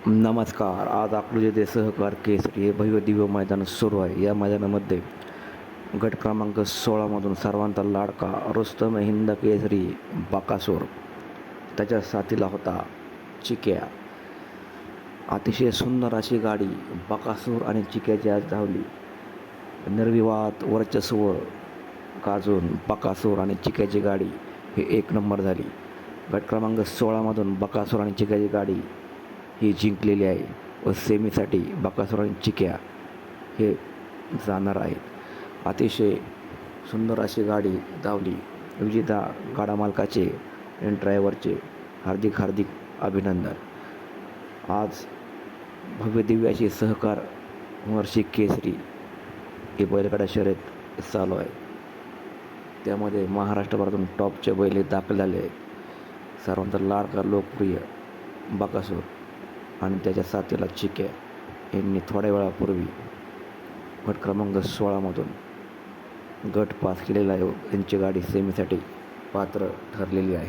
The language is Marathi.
नमस्कार. आज अकलूज येथे सहकार केसरी हे भव्य दिव्य मैदान सुरू आहे. या मैदानामध्ये गट क्रमांक 16मधून सर्वांचा लाडका रुस्तम हिंद केसरी बकासूर, त्याच्या साथीला होता चिक्या. अतिशय सुंदर अशी गाडी बकासूर आणि चिक्याची आज धावली. निर्विवाद वर्चस्व गाजून बकासूर आणि चिक्याची गाडी ही एक नंबर झाली. गट क्रमांक 16मधून बकासूर आणि चिक्याची गाडी ही जिंकलेली आहे व सेमीसाठी बकासूर आणि चिक्या हे जाणार आहेत. अतिशय सुंदर अशी गाडी धावली. विजेता गाडा मालकाचे आणि ड्रायव्हरचे हार्दिक अभिनंदन. आज भव्य दिव्य अशी सहकार वर्षी केसरी ही बैलगाडा शर्यत चालू आहे. त्यामध्ये महाराष्ट्रभरातून टॉपचे बैल दाखल झाले आहेत. सर्वांचा लाडका लोकप्रिय बकासूर आणि त्याच्या साथीला चिक्या यांनी थोड्या वेळापूर्वी गट क्रमांक 16मधून गट पास केलेला आहे. त्यांची गाडी सेमीसाठी पात्र ठरलेली आहे.